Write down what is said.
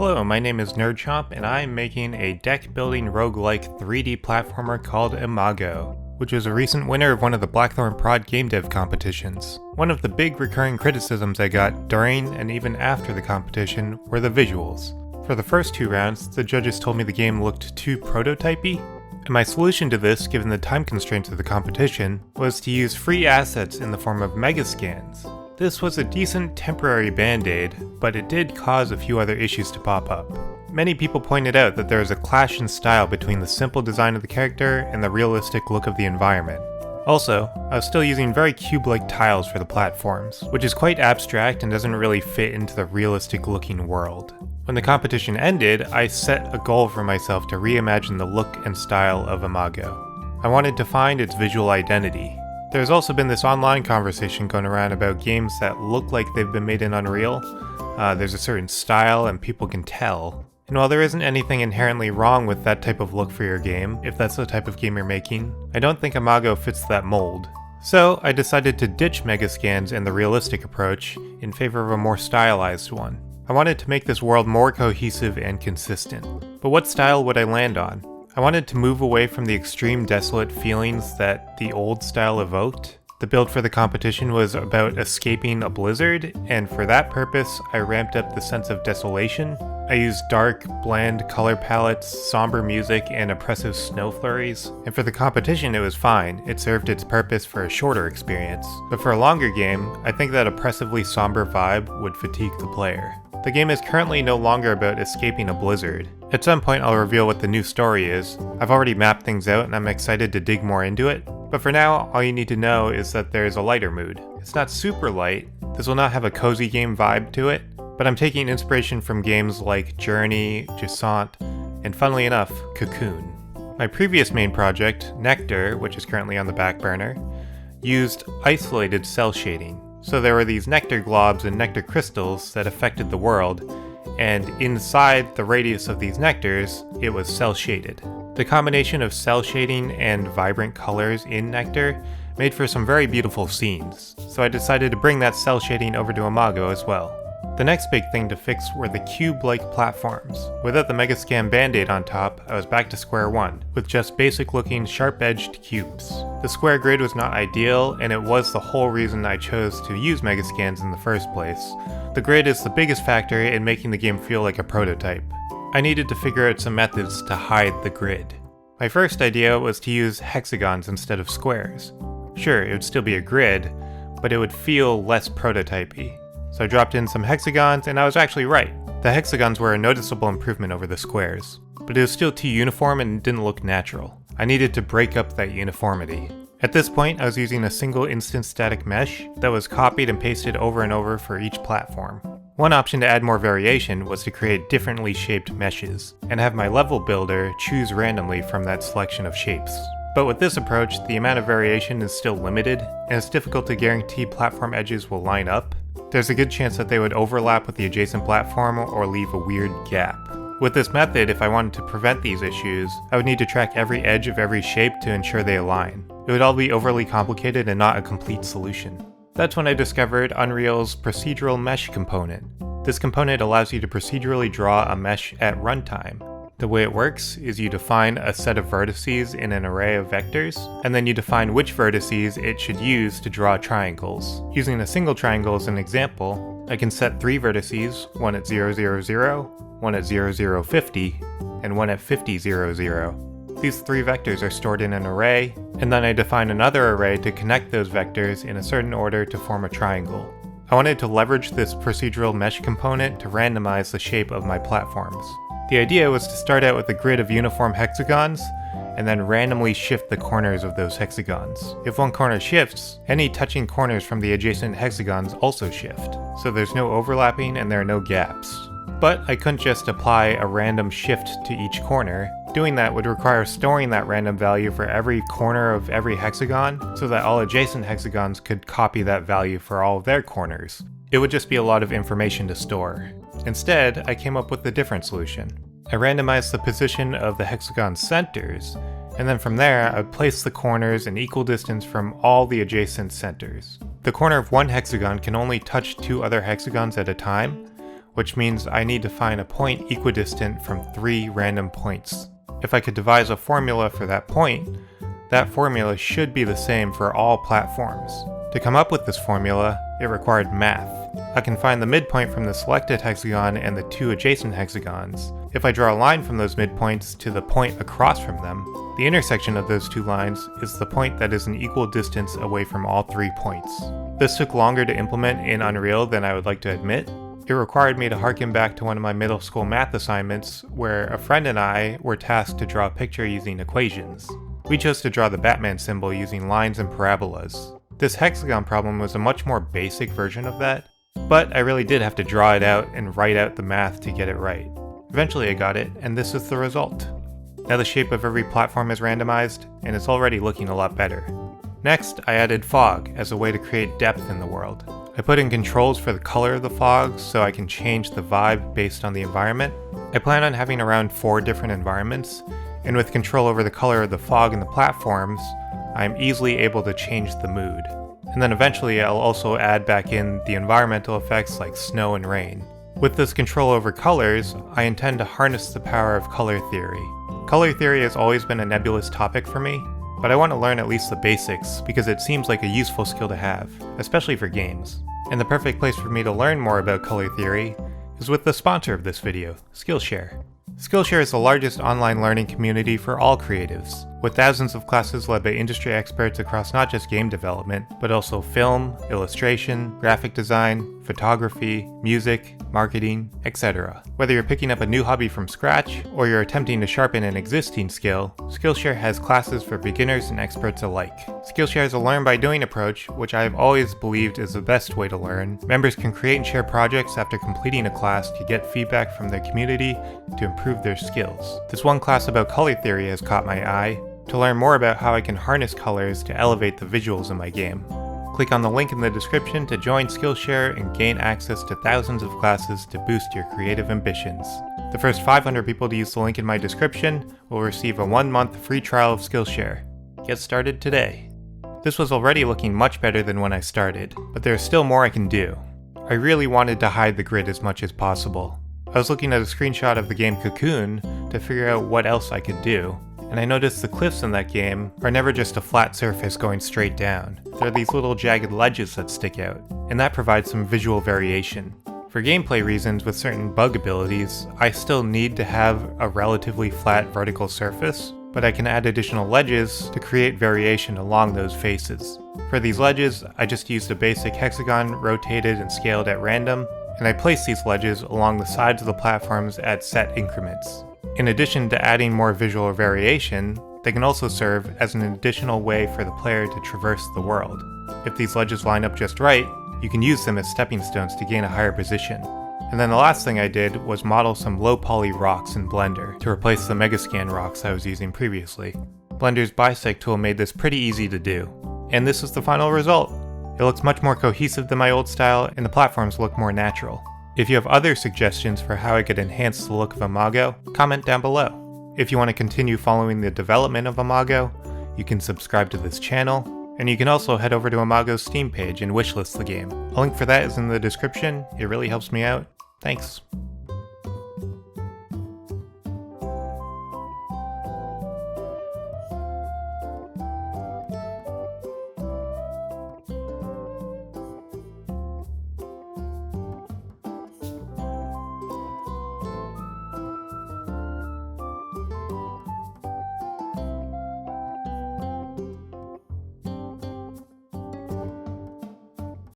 Hello, my name is Nerdchomp, and I am making a deck-building roguelike 3D platformer called Imago, which was a recent winner of one of the Blackthorn Prod game dev competitions. One of the big recurring criticisms I got during and even after the competition were the visuals. For the first two rounds, the judges told me the game looked too prototypey, and my solution to this, given the time constraints of the competition, was to use free assets in the form of megascans. This was a decent temporary band-aid, but it did cause a few other issues to pop up. Many people pointed out that there is a clash in style between the simple design of the character and the realistic look of the environment. Also, I was still using very cube-like tiles for the platforms, which is quite abstract and doesn't really fit into the realistic-looking world. When the competition ended, I set a goal for myself to reimagine the look and style of Imago. I wanted to find its visual identity. There's also been this online conversation going around about games that look like they've been made in Unreal. There's a certain style and people can tell. And while there isn't anything inherently wrong with that type of look for your game, if that's the type of game you're making, I don't think Imago fits that mold. So I decided to ditch megascans and the realistic approach in favor of a more stylized one. I wanted to make this world more cohesive and consistent. But what style would I land on? I wanted to move away from the extreme desolate feelings that the old style evoked. The build for the competition was about escaping a blizzard, and for that purpose, I ramped up the sense of desolation. I used dark, bland color palettes, somber music, and oppressive snow flurries. And for the competition, it was fine. It served its purpose for a shorter experience. But for a longer game, I think that oppressively somber vibe would fatigue the player. The game is currently no longer about escaping a blizzard. At some point I'll reveal what the new story is. I've already mapped things out and I'm excited to dig more into it, but for now all you need to know is that there's a lighter mood. It's not super light, this will not have a cozy game vibe to it, but I'm taking inspiration from games like Journey, Jusant, and funnily enough, Cocoon. My previous main project, Nectar, which is currently on the back burner, used isolated cell shading. So there were these nectar globs and nectar crystals that affected the world, and inside the radius of these nectars, it was cell shaded. The combination of cell shading and vibrant colors in Nectar made for some very beautiful scenes, so I decided to bring that cell shading over to Imago as well. The next big thing to fix were the cube-like platforms. Without the Megascan band-aid on top, I was back to square one, with just basic-looking, sharp-edged cubes. The square grid was not ideal, and it was the whole reason I chose to use Megascans in the first place. The grid is the biggest factor in making the game feel like a prototype. I needed to figure out some methods to hide the grid. My first idea was to use hexagons instead of squares. Sure, it would still be a grid, but it would feel less prototypey. So I dropped in some hexagons, and I was actually right. The hexagons were a noticeable improvement over the squares, but it was still too uniform and didn't look natural. I needed to break up that uniformity. At this point, I was using a single instance static mesh that was copied and pasted over and over for each platform. One option to add more variation was to create differently shaped meshes, and have my level builder choose randomly from that selection of shapes. But with this approach, the amount of variation is still limited, and it's difficult to guarantee platform edges will line up. There's a good chance that they would overlap with the adjacent platform or leave a weird gap. With this method, if I wanted to prevent these issues, I would need to track every edge of every shape to ensure they align. It would all be overly complicated and not a complete solution. That's when I discovered Unreal's procedural mesh component. This component allows you to procedurally draw a mesh at runtime. The way it works is you define a set of vertices in an array of vectors, and then you define which vertices it should use to draw triangles. Using a single triangle as an example, I can set 3 vertices, one at 0, 0, 0, one at 0, 0, 50, and one at 50, 0, 0. These 3 vectors are stored in an array, and then I define another array to connect those vectors in a certain order to form a triangle. I wanted to leverage this procedural mesh component to randomize the shape of my platforms. The idea was to start out with a grid of uniform hexagons, and then randomly shift the corners of those hexagons. If one corner shifts, any touching corners from the adjacent hexagons also shift, so there's no overlapping and there are no gaps. But I couldn't just apply a random shift to each corner. Doing that would require storing that random value for every corner of every hexagon, so that all adjacent hexagons could copy that value for all of their corners. It would just be a lot of information to store. Instead, I came up with a different solution. I randomized the position of the hexagon centers, and then from there I would place the corners in equal distance from all the adjacent centers. The corner of one hexagon can only touch 2 other hexagons at a time, which means I need to find a point equidistant from 3 random points. If I could devise a formula for that point, that formula should be the same for all platforms. To come up with this formula, it required math. I can find the midpoint from the selected hexagon and the 2 adjacent hexagons. If I draw a line from those midpoints to the point across from them, the intersection of those 2 lines is the point that is an equal distance away from all 3 points. This took longer to implement in Unreal than I would like to admit. It required me to harken back to one of my middle school math assignments where a friend and I were tasked to draw a picture using equations. We chose to draw the Batman symbol using lines and parabolas. This hexagon problem was a much more basic version of that, but I really did have to draw it out and write out the math to get it right. Eventually I got it, and this is the result. Now the shape of every platform is randomized, and it's already looking a lot better. Next, I added fog as a way to create depth in the world. I put in controls for the color of the fog so I can change the vibe based on the environment. I plan on having around 4 different environments, and with control over the color of the fog and the platforms, I'm easily able to change the mood. And then eventually I'll also add back in the environmental effects like snow and rain. With this control over colors, I intend to harness the power of color theory. Color theory has always been a nebulous topic for me, but I want to learn at least the basics because it seems like a useful skill to have, especially for games. And the perfect place for me to learn more about color theory is with the sponsor of this video, Skillshare. Skillshare is the largest online learning community for all creatives, with thousands of classes led by industry experts across not just game development, but also film, illustration, graphic design, photography, music, marketing, etc. Whether you're picking up a new hobby from scratch, or you're attempting to sharpen an existing skill, Skillshare has classes for beginners and experts alike. Skillshare has a learn by doing approach, which I have always believed is the best way to learn. Members can create and share projects after completing a class to get feedback from their community to improve their skills. This one class about color theory has caught my eye, to learn more about how I can harness colors to elevate the visuals in my game. Click on the link in the description to join Skillshare and gain access to thousands of classes to boost your creative ambitions. The first 500 people to use the link in my description will receive a 1-month free trial of Skillshare. Get started today. This was already looking much better than when I started, but there's still more I can do. I really wanted to hide the grid as much as possible. I was looking at a screenshot of the game Cocoon to figure out what else I could do, and I noticed the cliffs in that game are never just a flat surface going straight down. There are these little jagged ledges that stick out, and that provides some visual variation. For gameplay reasons with certain bug abilities, I still need to have a relatively flat vertical surface, but I can add additional ledges to create variation along those faces. For these ledges, I just used a basic hexagon rotated and scaled at random, and I placed these ledges along the sides of the platforms at set increments. In addition to adding more visual variation, they can also serve as an additional way for the player to traverse the world. If these ledges line up just right, you can use them as stepping stones to gain a higher position. And then the last thing I did was model some low poly rocks in Blender to replace the Megascan rocks I was using previously. Blender's Bisect tool made this pretty easy to do. And this is the final result. It looks much more cohesive than my old style, and the platforms look more natural. If you have other suggestions for how I could enhance the look of Imago, comment down below. If you want to continue following the development of Imago, you can subscribe to this channel, and you can also head over to Imago's Steam page and wishlist the game. A link for that is in the description. It really helps me out. Thanks.